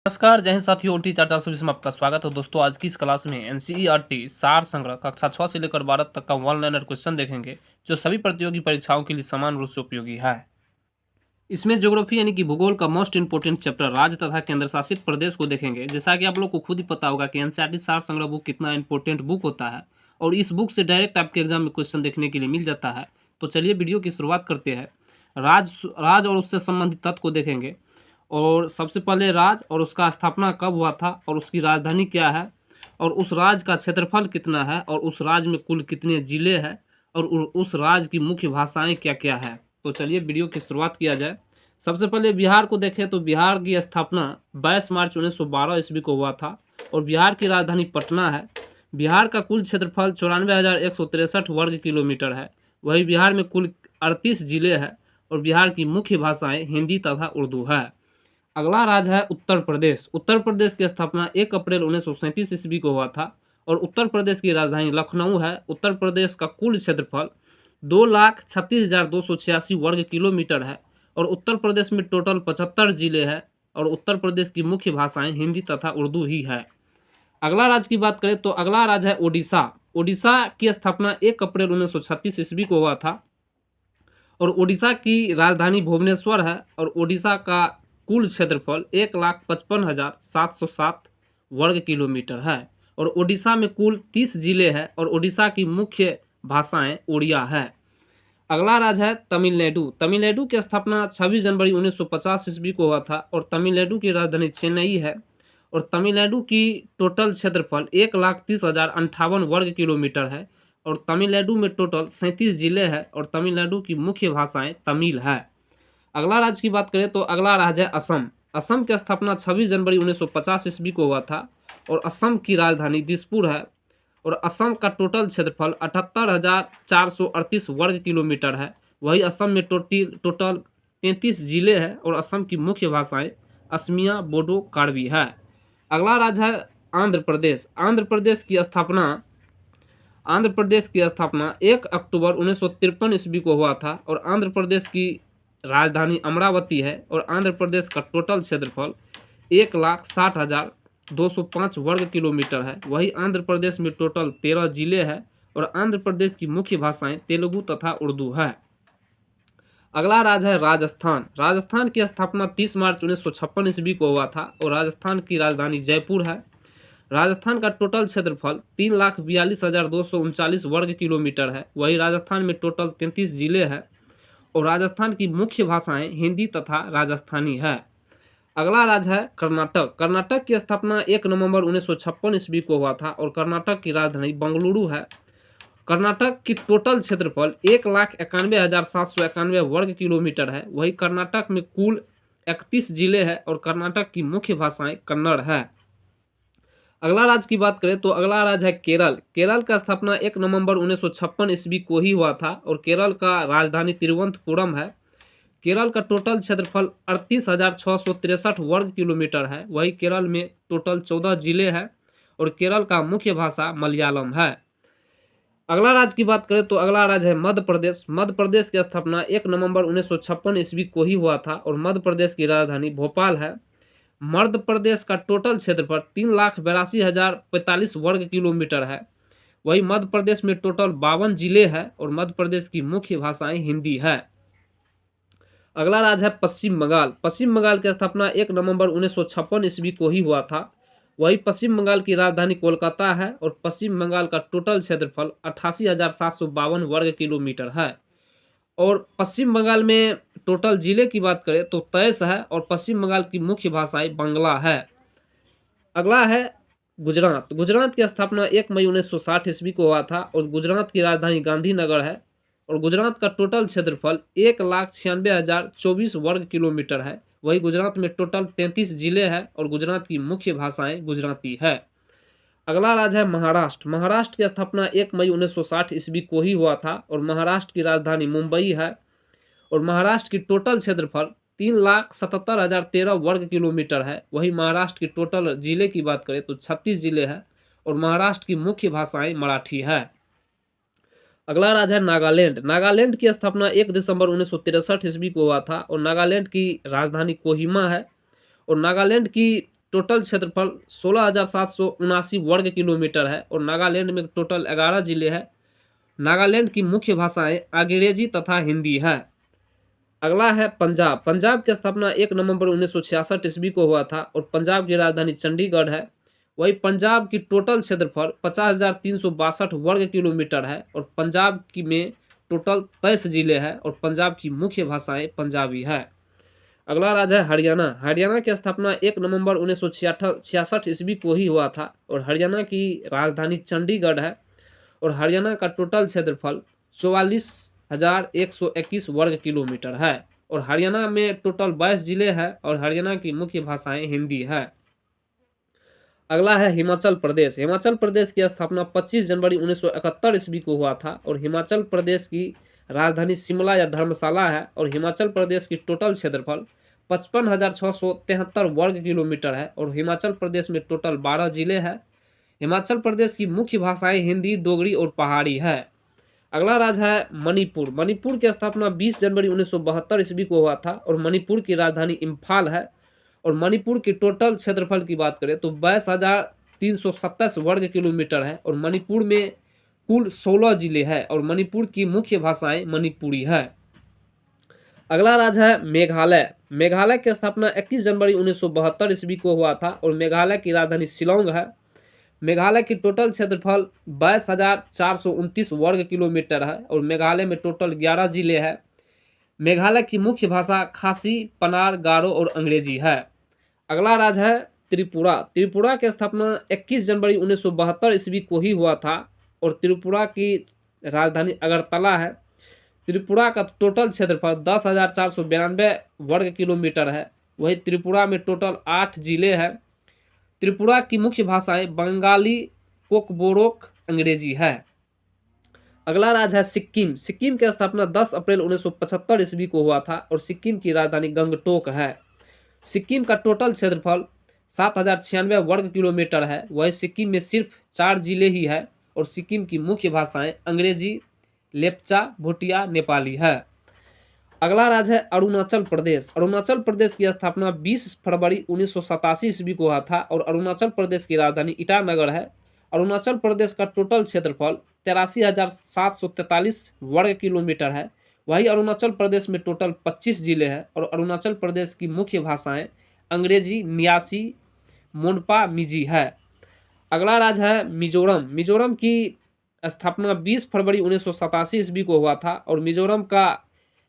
नमस्कार, जय हिंद साथियों। उल्टी चर्चा सर्विस में आपका स्वागत है। दोस्तों, आज की इस क्लास में एनसीईआरटी सार संग्रह कक्षा 6 से लेकर 12 तक का वन लाइनर क्वेश्चन देखेंगे, जो सभी प्रतियोगी परीक्षाओं के लिए समान रूप से उपयोगी है। इसमें ज्योग्राफी यानी कि भूगोल का मोस्ट इंपोर्टेंट चैप्टर राज्य तथा केंद्र शासित प्रदेश को देखेंगे। जैसा कि आप लोग को खुद ही पता होगा कि एनसीईआरटी सार संग्रह बुक कितना इंपॉर्टेंट बुक होता है और इस बुक से डायरेक्ट आपके एग्जाम में क्वेश्चन देखने के लिए मिल जाता है। तो चलिए वीडियो की शुरुआत करते हैं। राज और उससे संबंधित तथ्य को देखेंगे। और सबसे पहले राज्य और उसका स्थापना कब हुआ था और उसकी राजधानी क्या है और उस राज्य का क्षेत्रफल कितना है और उस राज्य में कुल कितने जिले हैं और उस राज्य की मुख्य भाषाएं क्या क्या है। तो चलिए वीडियो की शुरुआत किया जाए। सबसे पहले बिहार को देखें तो बिहार की स्थापना 22 मार्च 1912 ईस्वी को हुआ था और बिहार की राजधानी पटना है। बिहार का कुल क्षेत्रफल 94,163 वर्ग किलोमीटर है। वही बिहार में कुल 38 जिले हैं और बिहार की मुख्य भाषाएं हिंदी तथा उर्दू है। अगला राज्य है उत्तर प्रदेश। उत्तर प्रदेश की स्थापना 1 अप्रैल 1937 ईस्वी को हुआ था और उत्तर प्रदेश की राजधानी लखनऊ है। उत्तर प्रदेश का कुल क्षेत्रफल 2,36,286 वर्ग किलोमीटर है और उत्तर प्रदेश में टोटल 75 जिले हैं और उत्तर प्रदेश की मुख्य भाषाएं हिंदी तथा उर्दू ही है। अगला राज्य की बात करें तो अगला राज्य है ओडिशा। ओडिशा की स्थापना 1 अप्रैल 1936 ईस्वी को हुआ था और ओडिशा की राजधानी भुवनेश्वर है और ओडिशा का कुल क्षेत्रफल 1,55,707 वर्ग किलोमीटर है और ओडिशा में कुल 30 जिले हैं और ओडिशा की मुख्य भाषाएं ओडिया है। अगला राज्य है तमिलनाडु। तमिलनाडु की स्थापना 26 जनवरी 1950 ईस्वी को हुआ था और तमिलनाडु की राजधानी चेन्नई है और तमिलनाडु की टोटल क्षेत्रफल 1,30,058 वर्ग किलोमीटर है और तमिलनाडु में टोटल 37 जिले हैं और तमिलनाडु की मुख्य भाषाएं तमिल है। अगला राज्य की बात करें तो अगला राज्य है असम। असम की स्थापना 26 जनवरी 1950 ईस्वी को हुआ था और असम की राजधानी दिसपुर है और असम का टोटल क्षेत्रफल 78,438 वर्ग किलोमीटर है। वही असम में टोटल 33 जिले हैं और असम की मुख्य भाषाएं असमिया, बोडो, कार्बी है। अगला राज्य है आंध्र प्रदेश। आंध्र प्रदेश की स्थापना 1 अक्टूबर 1953 ईस्वी को हुआ था और आंध्र प्रदेश की राजधानी अमरावती है और आंध्र प्रदेश का टोटल क्षेत्रफल 1,60,205 वर्ग किलोमीटर है। वही आंध्र प्रदेश में टोटल 13 जिले हैं और आंध्र प्रदेश की मुख्य भाषाएं तेलुगु तथा उर्दू है। अगला राज्य है राजस्थान। राजस्थान की स्थापना 30 मार्च 1956 ईस्वी को हुआ था और राजस्थान की राजधानी जयपुर है। राजस्थान का टोटल क्षेत्रफल 3,42,239 वर्ग किलोमीटर है। वही राजस्थान में टोटल 33 जिले हैं और राजस्थान की मुख्य भाषाएं हिंदी तथा राजस्थानी है। अगला राज्य है कर्नाटक। कर्नाटक की स्थापना 1 नवंबर 1956 ईस्वी को हुआ था और कर्नाटक की राजधानी बेंगलुरु है। कर्नाटक की टोटल क्षेत्रफल 1,91,791 वर्ग किलोमीटर है। वही कर्नाटक में कुल 31 जिले हैं और कर्नाटक की मुख्य भाषाएं कन्नड़ है। अगला राज्य की बात करें तो अगला राज्य है केरल। केरल का स्थापना 1 नवंबर 1956 ईस्वी को ही हुआ था और केरल का राजधानी तिरुवनंतपुरम है। केरल का टोटल क्षेत्रफल 38,663 वर्ग किलोमीटर है। वही केरल में टोटल 14 जिले हैं और केरल का मुख्य भाषा मलयालम है। अगला राज्य की बात करें तो अगला राज्य है मध्य प्रदेश। मध्य प्रदेश की स्थापना 1 नवंबर 1956 ईस्वी को ही हुआ था और मध्य प्रदेश की राजधानी भोपाल है। मध्य प्रदेश का टोटल क्षेत्रफल 3,82,045 वर्ग किलोमीटर है। वही मध्य प्रदेश में टोटल 52 जिले हैं और मध्य प्रदेश की मुख्य भाषाएं हिंदी है। अगला राज्य है पश्चिम बंगाल। पश्चिम बंगाल की स्थापना 1 नवंबर 1956 ईस्वी को ही हुआ था। वही पश्चिम बंगाल की राजधानी कोलकाता है और पश्चिम बंगाल का टोटल क्षेत्रफल 88,752 वर्ग किलोमीटर है और पश्चिम बंगाल में टोटल जिले की बात करें तो 23 है और पश्चिम बंगाल की मुख्य भाषाएं बांग्ला है। अगला है गुजरात। गुजरात की स्थापना 1 मई 1960 ईस्वी को हुआ था और गुजरात की राजधानी गांधीनगर है और गुजरात का टोटल क्षेत्रफल 1,96,024 वर्ग किलोमीटर है। वही गुजरात में टोटल 33 जिले हैं और गुजरात की मुख्य भाषाएं गुजराती है। अगला राज्य है महाराष्ट्र। महाराष्ट्र की स्थापना 1 मई 1960 ईस्वी को ही हुआ था और महाराष्ट्र की राजधानी मुंबई है और महाराष्ट्र की टोटल क्षेत्रफल 3,77,013 वर्ग किलोमीटर है। वही महाराष्ट्र की टोटल जिले की बात करें तो 36 जिले हैं और महाराष्ट्र की मुख्य भाषाएं मराठी है। अगला राज्य है नागालैंड। नागालैंड की स्थापना 1 दिसंबर 1963 ईस्वी को हुआ था और नागालैंड की राजधानी कोहिमा है और नागालैंड की टोटल क्षेत्रफल 16,779 वर्ग किलोमीटर है और नागालैंड में टोटल 11 जिले हैं। नागालैंड की मुख्य भाषाएं अंग्रेजी तथा हिंदी है। अगला है पंजाब। पंजाब की स्थापना 1 नवंबर 1966 ईस्वी को हुआ था और पंजाब की राजधानी चंडीगढ़ है। वही पंजाब की टोटल क्षेत्रफल 50,362 वर्ग किलोमीटर है और पंजाब की में टोटल 23 जिले हैं और पंजाब की मुख्य भाषाएं पंजाबी है। अगला राज्य है हरियाणा। हरियाणा की स्थापना 1 नवंबर 1966 ईस्वी को ही हुआ था और हरियाणा की राजधानी चंडीगढ़ है और हरियाणा का टोटल क्षेत्रफल 44,121 वर्ग किलोमीटर है और हरियाणा में टोटल 22 जिले हैं और हरियाणा की मुख्य भाषाएं हिंदी है। अगला है हिमाचल प्रदेश। हिमाचल प्रदेश की स्थापना 25 जनवरी 1971 ईस्वी को हुआ था और हिमाचल प्रदेश की राजधानी शिमला या धर्मशाला है और हिमाचल प्रदेश की टोटल क्षेत्रफल 55,673 वर्ग किलोमीटर है और हिमाचल प्रदेश में टोटल 12 जिले हैं। हिमाचल प्रदेश की मुख्य भाषाएं हिंदी, डोगरी और पहाड़ी है। अगला राज्य है मणिपुर। मणिपुर की स्थापना 20 जनवरी 1972 ईस्वी को हुआ था और मणिपुर की राजधानी इम्फाल है और मणिपुर की टोटल क्षेत्रफल की बात करें तो 22,327 वर्ग किलोमीटर है और मणिपुर में कुल 16 जिले हैं और मणिपुर की मुख्य भाषाएं मणिपुरी है। अगला राज्य है मेघालय। मेघालय की स्थापना 21 जनवरी 1972 ईस्वी को हुआ था और मेघालय की राजधानी शिलोंग है। मेघालय की टोटल क्षेत्रफल 22,429 वर्ग किलोमीटर है और मेघालय में टोटल 11 जिले हैं। मेघालय की मुख्य भाषा खासी, पनार, गारो और अंग्रेजी है। अगला राज्य है त्रिपुरा। त्रिपुरा की स्थापना 21 जनवरी 1972 ईस्वी को ही हुआ था और त्रिपुरा की राजधानी अगरतला है। त्रिपुरा का टोटल क्षेत्रफल 10,492 वर्ग किलोमीटर है। वही त्रिपुरा में टोटल 8 जिले हैं। त्रिपुरा की मुख्य भाषाएं बंगाली, कोकबोरोक, अंग्रेजी है। अगला राज्य है सिक्किम। सिक्किम की स्थापना 10 अप्रैल 1975 ईस्वी को हुआ था और सिक्किम की राजधानी गंगटोक है। सिक्किम का टोटल क्षेत्रफल 7,096 वर्ग किलोमीटर है। वही सिक्किम में सिर्फ 4 जिले ही है और सिक्किम की मुख्य भाषाएं अंग्रेजी, लेप्चा, भूटिया, नेपाली है। अगला राज्य है अरुणाचल प्रदेश। अरुणाचल प्रदेश की स्थापना 20 फरवरी 1987 ईस्वी को हुआ था और अरुणाचल प्रदेश की राजधानी ईटानगर है। अरुणाचल प्रदेश का टोटल क्षेत्रफल 83,743 वर्ग किलोमीटर है। वही अरुणाचल प्रदेश में टोटल 25 जिले हैं और अरुणाचल प्रदेश की मुख्य भाषाएं अंग्रेजी, नियासी, मोनपा, मिजी है। अगला राज्य है मिजोरम। मिजोरम की स्थापना 20 फरवरी 1987 ईस्वी को हुआ था और मिजोरम का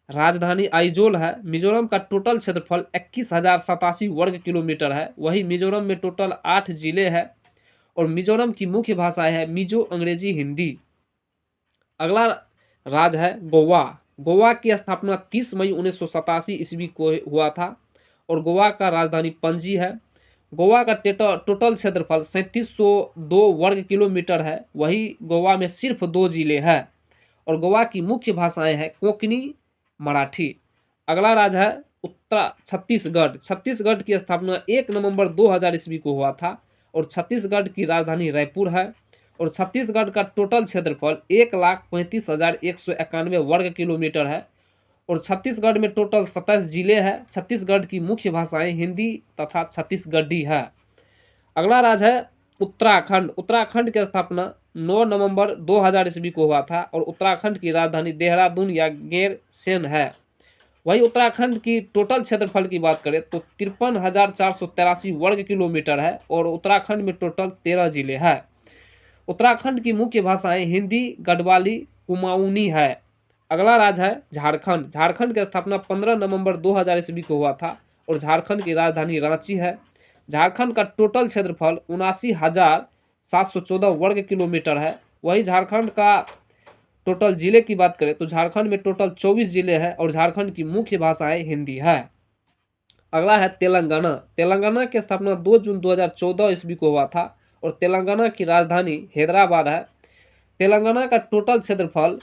राजधानी आइजोल है। मिजोरम का टोटल क्षेत्रफल 21,087 वर्ग किलोमीटर है। वही मिजोरम में टोटल 8 जिले हैं और मिजोरम की मुख्य भाषाएं है मिजो, अंग्रेजी, हिंदी। अगला राज्य है गोवा। गोवा की स्थापना 30 मई 1987 ईस्वी को हुआ था और गोवा का राजधानी पणजी है। गोवा का टोटल क्षेत्रफल 3702 वर्ग किलोमीटर है। वही गोवा में सिर्फ 2 जिले हैं और गोवा की मुख्य भाषाएं हैं कोंकणी, मराठी। अगला राज्य है छत्तीसगढ़। छत्तीसगढ़ की स्थापना 1 नवंबर 2000 ईस्वी को हुआ था और छत्तीसगढ़ की राजधानी रायपुर है और छत्तीसगढ़ का टोटल क्षेत्रफल 1,35,191 वर्ग किलोमीटर है और छत्तीसगढ़ में टोटल 27 जिले हैं। छत्तीसगढ़ की मुख्य भाषाएं हिंदी तथा छत्तीसगढ़ी है। अगला राज्य है उत्तराखंड। उत्तराखंड की स्थापना 9 नवंबर 2000 ईस्वी को हुआ था और उत्तराखंड की राजधानी देहरादून या गैरसैंण है। वही उत्तराखंड की टोटल क्षेत्रफल की बात करें तो 53,483 वर्ग किलोमीटर है और उत्तराखंड में टोटल 13 जिले हैं। उत्तराखंड की मुख्य भाषाएं हिंदी, गढ़वाली, कुमाऊनी है। अगला राज्य है झारखंड। झारखंड की स्थापना 15 नवंबर 2000 ईस्वी को हुआ था और झारखंड की राजधानी रांची है। झारखंड का टोटल क्षेत्रफल 79,714 वर्ग किलोमीटर है। वही झारखंड का टोटल जिले की बात करें तो झारखंड में टोटल 24 जिले हैं और झारखंड की मुख्य भाषाएं हिंदी है। अगला है तेलंगाना। तेलंगाना की स्थापना 2 जून 2014 ईस्वी को हुआ था और तेलंगाना की राजधानी हैदराबाद है। तेलंगाना का टोटल क्षेत्रफल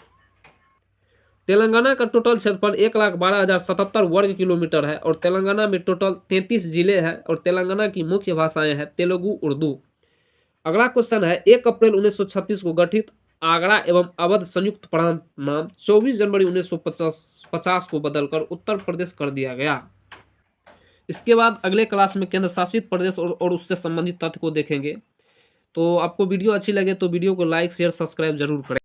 1,12,077 वर्ग किलोमीटर है और तेलंगाना में टोटल 33 जिले हैं और तेलंगाना की मुख्य भाषाएं हैं तेलुगु, उर्दू। अगला क्वेश्चन है 1 अप्रैल 1936 को गठित आगरा एवं अवध संयुक्त प्रांत नाम 24 जनवरी 1950 को बदलकर उत्तर प्रदेश कर दिया गया। इसके बाद अगले क्लास में केंद्र शासित प्रदेश और उससे संबंधित तथ्य को देखेंगे। तो आपको वीडियो अच्छी लगे तो वीडियो को लाइक शेयर सब्सक्राइब जरूर करें।